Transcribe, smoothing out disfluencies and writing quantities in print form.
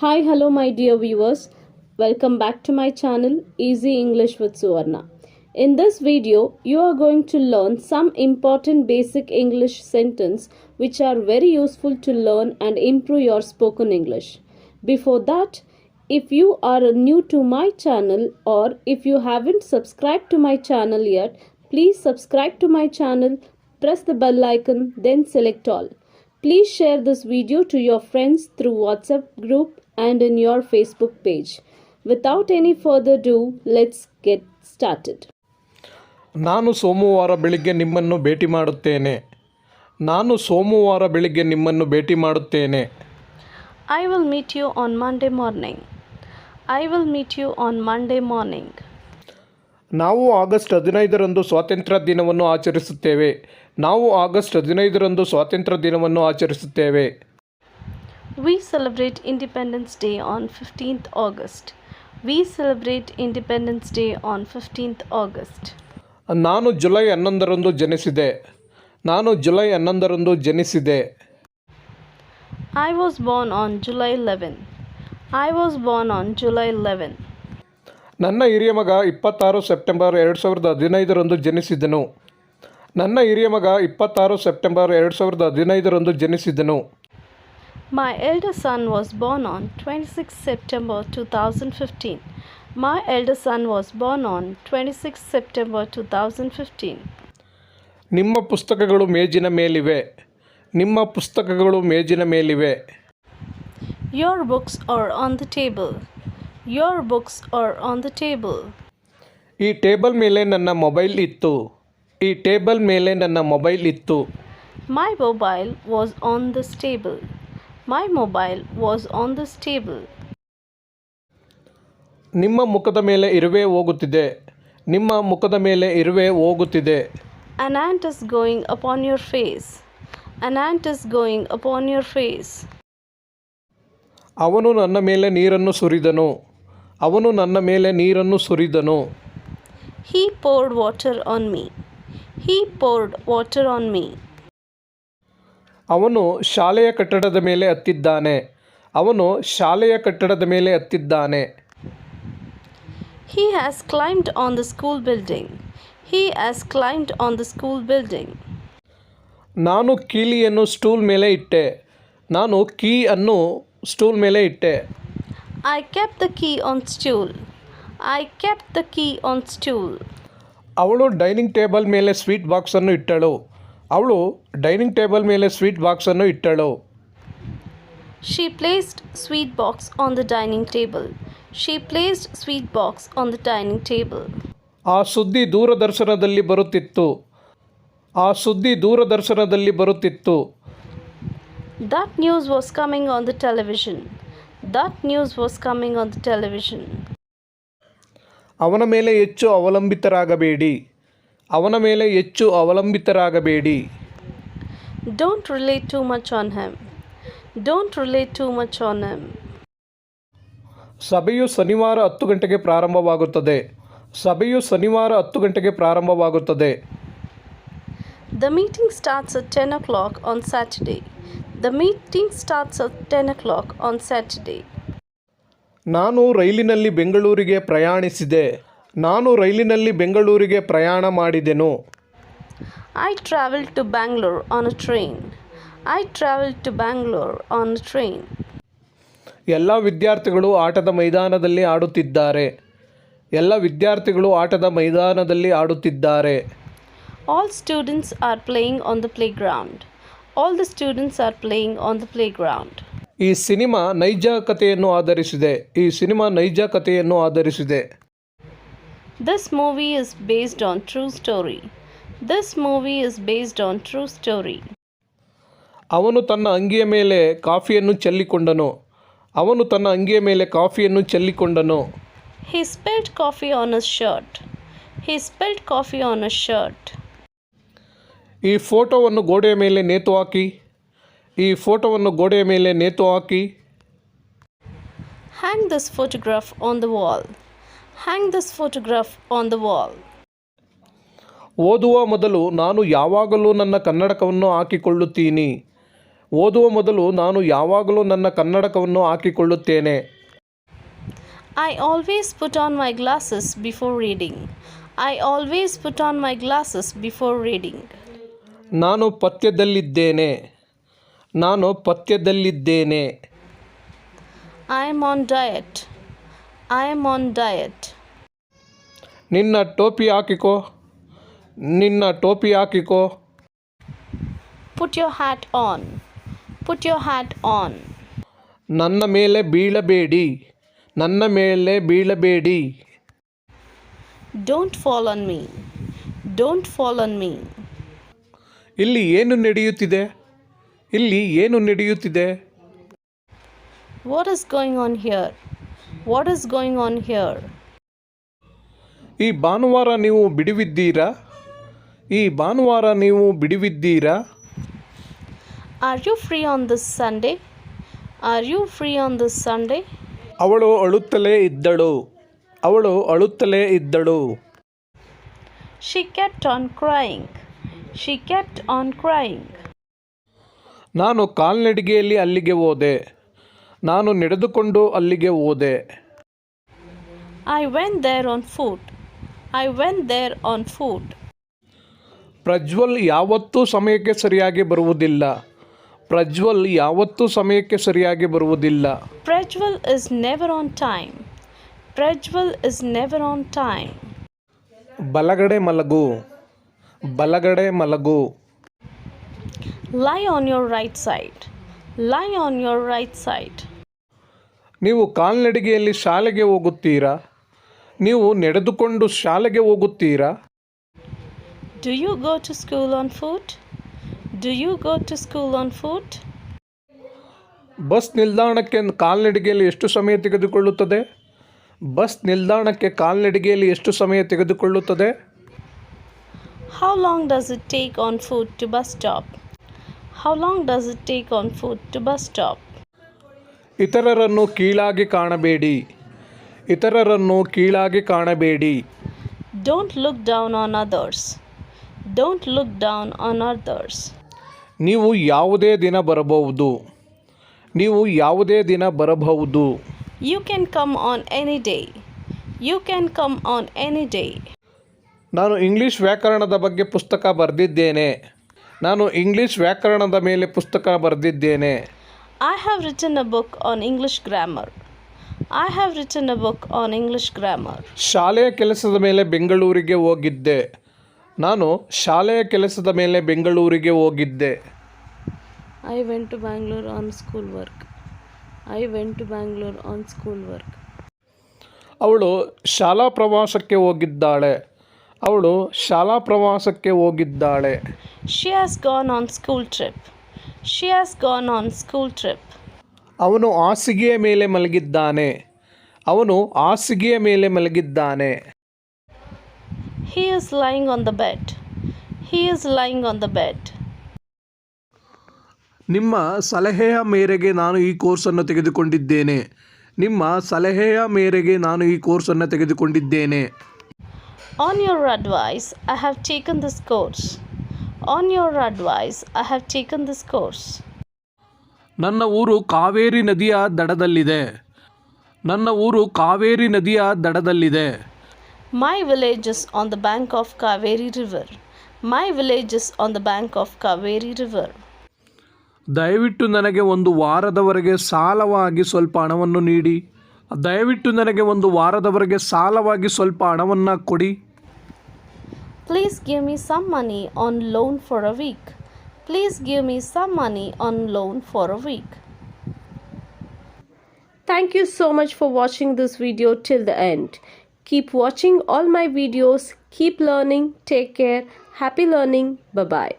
Hi, hello, my dear viewers. Welcome back to my channel Easy English with Suvarna. In this video, you are going to learn some important basic English sentence which are very useful to learn and improve your spoken English. Before that, if you are new to my channel or if you haven't subscribed to my channel yet, please subscribe to my channel, press the bell icon, then select all. Please share this video to your friends through WhatsApp group and in your Facebook page. Without any further ado, let's get started. ನಾನು ಸೋಮವಾರ ಬೆಳಿಗ್ಗೆ ನಿಮ್ಮನ್ನು ಭೇಟಿ ಮಾಡುತ್ತೇನೆ. ನಾನು ಸೋಮವಾರ ಬೆಳಿಗ್ಗೆ ನಿಮ್ಮನ್ನು ಭೇಟಿ ಮಾಡುತ್ತೇನೆ. I will meet you on Monday morning. I will meet you on Monday morning. ನಾವು ಆಗಸ್ಟ್ 15ರಂದು ಸ್ವಾತಂತ್ರ್ಯ ದಿನವನ್ನು ಆಚರಿಸುತ್ತೇವೆ. ನಾವು ಆಗಸ್ಟ್ 15ರಂದು ಸ್ವಾತಂತ್ರ್ಯ ದಿನವನ್ನು ಆಚರಿಸುತ್ತೇವೆ. We celebrate Independence Day on 15th August. We celebrate Independence Day on 15th August. ನಾನು ಜುಲೈ 11ರಂದು ಜನಿಸಿದೆ. ನಾನು July 11ರಂದು ಜನಿಸಿದೆ. I was born on July 11. I was born on July 11. ನನ್ನ ಹಿರಿಯ ಮಗ 26 ಸೆಪ್ಟೆಂಬರ್ 2015ರಂದು ಜನಿಸಿದನು. ನನ್ನ ಹಿರಿಯ ಮಗ 26 September 2015ರಂದು ಜನಿಸಿದನು. My elder son was born on 26 September 2015. My elder son was born on 26 September 2015. ನಿಮ್ಮ ಪುಸ್ತಕಗಳು ಮೇಜಿನ ಮೇಲಿವೆ. ನಿಮ್ಮ ಪುಸ್ತಕಗಳು ಮೇಜಿನ ಮೇಲಿವೆ. Your books are on the table. Your books are on the table. ಈ ಟೇಬಲ್ ಮೇಲೆ ನನ್ನ ಮೊಬೈಲ್ ಇತ್ತು. ಈ ಟೇಬಲ್ ಮೇಲೆ ನನ್ನ ಮೊಬೈಲ್ ಇತ್ತು. My mobile was on this table. My mobile was on this table. ನಿಮ್ಮ ಮುಖದ ಮೇಲೆ ಇರುವೆ ಹೋಗುತ್ತಿದೆ. ನಿಮ್ಮ ಮುಖದ ಮೇಲೆ ಇರುವೆ ಹೋಗುತ್ತಿದೆ. An ant is going upon your face. An ant is going upon your face. ಅವನು ನನ್ನ ಮೇಲೆ ನೀರನ್ನು ಸುರಿದನು. ಅವನು ನನ್ನ ಮೇಲೆ ನೀರನ್ನು ಸುರಿದನು. He poured water on me. He poured water on me. ಅವನು ಶಾಲೆಯ ಕಟ್ಟಡದ ಮೇಲೆ ಹತ್ತಿದ್ದಾನೆ. ಅವನು ಶಾಲೆಯ ಕಟ್ಟಡದ ಮೇಲೆ ಹತ್ತಿದ್ದಾನೆ. He has climbed on the school building. He has climbed on the school building. ನಾನು ಕೀಲಿಯನ್ನು ಸ್ಟೂಲ್ ಮೇಲೆ ಇಟ್ಟೆ. ನಾನು ಕೀಯನ್ನು ಸ್ಟೂಲ್ ಮೇಲೆ ಇಟ್ಟೆ. I kept the key on stool. I kept the key on stool. ಅವಳು ಡೈನಿಂಗ್ ಟೇಬಲ್ ಮೇಲೆ ಸ್ವೀಟ್ ಬಾಕ್ಸನ್ನು ಇಟ್ಟಳು. ಅವಳು ಡೈನಿಂಗ್ ಟೇಬಲ್ ಮೇಲೆ ಸ್ವೀಟ್ ಬಾಕ್ಸನ್ನು ಇಟ್ಟಳು. She placed sweet box on the dining table. She placed sweet box on the dining table. ಆ ಸುದ್ದಿ ದೂರದರ್ಶನದಲ್ಲಿ ಬರುತ್ತಿತ್ತು. ಆ ಸುದ್ದಿ ದೂರದರ್ಶನದಲ್ಲಿ ಬರುತ್ತಿತ್ತು. That news was coming on the television. That news was coming on the television. ಅವನ ಮೇಲೆ ಹೆಚ್ಚು ಅವಲಂಬಿತರಾಗಬೇಡಿ. ಅವನ ಮೇಲೆ ಹೆಚ್ಚು ಅವಲಂಬಿತರಾಗಬೇಡಿ. Don't rely too much on him. Don't rely too much on him. ಸಭೆಯು ಶನಿವಾರ 10 ಗಂಟೆಗೆ ಪ್ರಾರಂಭವಾಗುತ್ತದೆ. ಸಭೆಯು ಶನಿವಾರ 10 ಗಂಟೆಗೆ ಪ್ರಾರಂಭವಾಗುತ್ತದೆ. The meeting starts at 10 o'clock on Saturday. The meeting starts at 10 o'clock on Saturday. ನಾನು ರೈಲಿನಲ್ಲಿ ಬೆಂಗಳೂರಿಗೆ ಪ್ರಯಾಣಿಸಿದೆ. ನಾನು ರೈಲಿನಲ್ಲಿ ಬೆಂಗಳೂರಿಗೆ ಪ್ರಯಾಣ ಮಾಡಿದೆನು. I traveled to Bangalore on a train. I traveled to Bangalore on a train. ಎಲ್ಲ ವಿದ್ಯಾರ್ಥಿಗಳು ಆಟದ ಮೈದಾನದಲ್ಲಿ ಆಡುತ್ತಿದ್ದಾರೆ. ಎಲ್ಲ ವಿದ್ಯಾರ್ಥಿಗಳು ಆಟದ ಮೈದಾನದಲ್ಲಿ ಆಡುತ್ತಿದ್ದಾರೆ. All students are playing on the playground. All the students are playing on the playground. ಈ ಸಿನಿಮಾ ನೈಜ ಕಥೆಯನ್ನು ಆಧರಿಸಿದೆ. ಈ ಸಿನಿಮಾ ನೈಜ ಕಥೆಯನ್ನು ಆಧರಿಸಿದೆ. This movie is based on true story. This movie is based on true story. ಅವನು ತನ್ನ ಅಂಗಿಯ ಮೇಲೆ ಕಾಫಿಯನ್ನು ಚೆಲ್ಲಿಕೊಂಡನು. ಅವನು ತನ್ನ ಅಂಗಿಯ ಮೇಲೆ ಕಾಫಿಯನ್ನು ಚೆಲ್ಲಿಕೊಂಡನು. He spilled coffee on his shirt. He spilled coffee on his shirt. ಈ ಫೋಟೋವನ್ನು ಗೋಡೆಯ ಮೇಲೆ ನೇತು ಹಾಕಿ. ಈ ಫೋಟೋವನ್ನು ಗೋಡೆಯ ಮೇಲೆ ನೇತು ಹಾಕಿ. Hang this photograph on the wall. Hang this photograph on the wall. ಓದುವ ಮೊದಲು ನಾನು ಯಾವಾಗಲೂ ನನ್ನ ಕನ್ನಡಕವನ್ನು ಹಾಕಿಕೊಳ್ಳುತ್ತೀನಿ. ಓದುವ ಮೊದಲು ನಾನು ಯಾವಾಗಲೂ ನನ್ನ ಕನ್ನಡಕವನ್ನು ಹಾಕಿಕೊಳ್ಳುತ್ತೇನೆ. I always put on my glasses before reading. I always put on my glasses before reading. ನಾನು ಪಥ್ಯದಲ್ಲಿದ್ದೇನೆ. ನಾನು ಪಥ್ಯದಲ್ಲಿದ್ದೇನೆ. I am on diet. I am on diet. ನಿನ್ನ ಟೋಪಿ ಹಾಕಿಕೋ. ನಿನ್ನ ಟೋಪಿ ಹಾಕಿಕೋ. Put your hat on. Put your hat on. ನನ್ನ ಮೇಲೆ ಬೀಳಬೇಡಿ. ನನ್ನ ಮೇಲೆ ಬೀಳಬೇಡಿ. Don't fall on me. Don't fall on me. ಇಲ್ಲಿ ಏನು ನಡೆಯುತ್ತಿದೆ? ಇಲ್ಲಿ ಏನು ನಡೆಯುತ್ತಿದೆ? What is going on here? What is going on here? ಈ ಭಾನುವಾರ ನೀವು ಬಿಡುವಿದ್ದೀರಾ? ಈ ಭಾನುವಾರ ನೀವು ಬಿಡುವಿದ್ದೀರಾ? Are you free on this Sunday? Are you free on this Sunday? ಅವಳು ಅಳುತ್ತಲೇ ಇದ್ದಳು. ಅವಳು ಅಳುತ್ತಲೇ ಇದ್ದಳು. She kept on crying. She kept on crying. ನಾನು ಕಾಲ್ನಡಿಗೆಯಲ್ಲಿ ಅಲ್ಲಿಗೆ ಹೋದೆ. ನಾನು ನಡೆದುಕೊಂಡು ಅಲ್ಲಿಗೆ ಹೋದೆ. I went there on foot. I went there on foot. Prajwal ಯಾವತ್ತೂ ಸಮಯಕ್ಕೆ ಸರಿಯಾಗಿ ಬರುವುದಿಲ್ಲ. ಪ್ರಜ್ವಲ್ ಯಾವತ್ತೂ ಸಮಯಕ್ಕೆ ಸರಿಯಾಗಿ ಬರುವುದಿಲ್ಲ. Prajwal is never on time. Prajwal is never on time. ಬಲಗಡೆ ಮಲಗು. ಬಲಗಡೆ ಮಲಗು. Lie on your right side. Lie on your right side. ನೀವು ಕಾಲ್ನಡಿಗೆಯಲ್ಲಿ ಶಾಲೆಗೆ ಹೋಗುತ್ತೀರಾ? ನೀವು ನಡೆದುಕೊಂಡು ಶಾಲೆಗೆ ಹೋಗುತ್ತೀರಾ? Do you go to school on foot? Do you go to school on foot? Bus ನಿಲ್ದಾಣಕ್ಕೆ ಕಾಲ್ನಡಿಗೆಯಲ್ಲಿ ಎಷ್ಟು ಸಮಯ ತೆಗೆದುಕೊಳ್ಳುತ್ತದೆ? ಬಸ್ ನಿಲ್ದಾಣಕ್ಕೆ ಕಾಲ್ನಡಿಗೆಯಲ್ಲಿ ಎಷ್ಟು ಸಮಯ ತೆಗೆದುಕೊಳ್ಳುತ್ತದೆ? How long does it take on foot to bus stop? How long does it take on foot to bus stop? ಇತರರನ್ನು ಕೀಳಾಗಿ ಕಾಣಬೇಡಿ. ಇತರರನ್ನು ಕೀಳಾಗಿ ಕಾಣಬೇಡಿ. Don't look down on others. Don't look down on others. ನೀವು ಯಾವುದೇ ದಿನ ಬರಬಹುದು. ನೀವು ಯಾವುದೇ ದಿನ ಬರಬಹುದು. You can come on any day. You can come on any day. ನಾನು ಇಂಗ್ಲಿಷ್ ವ್ಯಾಕರಣದ ಬಗ್ಗೆ ಪುಸ್ತಕ ಬರೆದಿದ್ದೇನೆ. ನಾನು ಇಂಗ್ಲಿಷ್ ವ್ಯಾಕರಣದ ಮೇಲೆ ಪುಸ್ತಕ ಬರೆದಿದ್ದೇನೆ. I have written a book on English grammar. I have written a book on English grammar. ಶಾಲೆಯ ಕೆಲಸದ ಮೇಲೆ ಬೆಂಗಳೂರಿಗೆ ಹೋಗಿದ್ದೆ. ನಾನು ಶಾಲೆಯ ಕೆಲಸದ ಮೇಲೆ ಬೆಂಗಳೂರಿಗೆ ಹೋಗಿದ್ದೆ. I went to Bangalore on school work. I went to Bangalore on school work. ಅವಳು ಶಾಲಾ ಪ್ರವಾಸಕ್ಕೆ ಹೋಗಿದ್ದಾಳೆ. ಅವಳು ಶಾಲಾ ಪ್ರವಾಸಕ್ಕೆ ಹೋಗಿದ್ದಾಳೆ. She has gone on school trip. She has gone on school trip. ಅವನು ಹಾಸಿಗೆಯ ಮೇಲೆ ಮಲಗಿದ್ದಾನೆ. ಅವನು ಹಾಸಿಗೆಯ ಮೇಲೆ ಮಲಗಿದ್ದಾನೆ. He is lying on the bed. He is lying on the bed. ನಿಮ್ಮ ಸಲಹೆಯ ಮೇರೆಗೆ ನಾನು ಈ ಕೋರ್ಸನ್ನು ತೆಗೆದುಕೊಂಡಿದ್ದೇನೆ. ನಿಮ್ಮ ಸಲಹೆಯ ಮೇರೆಗೆ ನಾನು ಈ ಕೋರ್ಸನ್ನು ತೆಗೆದುಕೊಂಡಿದ್ದೇನೆ. On your advice, I have taken this course. On your advice, I have taken this course. ನನ್ನ ಊರು ಕಾವೇರಿ ನದಿಯ ದಡದಲ್ಲಿದೆ. ನನ್ನ ಊರು ಕಾವೇರಿ ನದಿಯ ದಡದಲ್ಲಿದೆ. My village is on the bank of Kaveri River. My village is on the bank of Kaveri River. ದಯವಿಟ್ಟು ನನಗೆ ಒಂದು ವಾರದವರೆಗೆ ಸಾಲವಾಗಿ ಸ್ವಲ್ಪ ಹಣವನ್ನು ನೀಡಿ. ದಯವಿಟ್ಟು ನನಗೆ ಒಂದು ವಾರದವರೆಗೆ ಸಾಲವಾಗಿ ಸ್ವಲ್ಪ ಹಣವನ್ನು ಕೊಡಿ. Please give me some money on loan for a week. Please give me some money on loan for a week. Thank you so much for watching this video till the end. Keep watching all my videos. Keep learning. Take care. Happy learning. Bye-bye.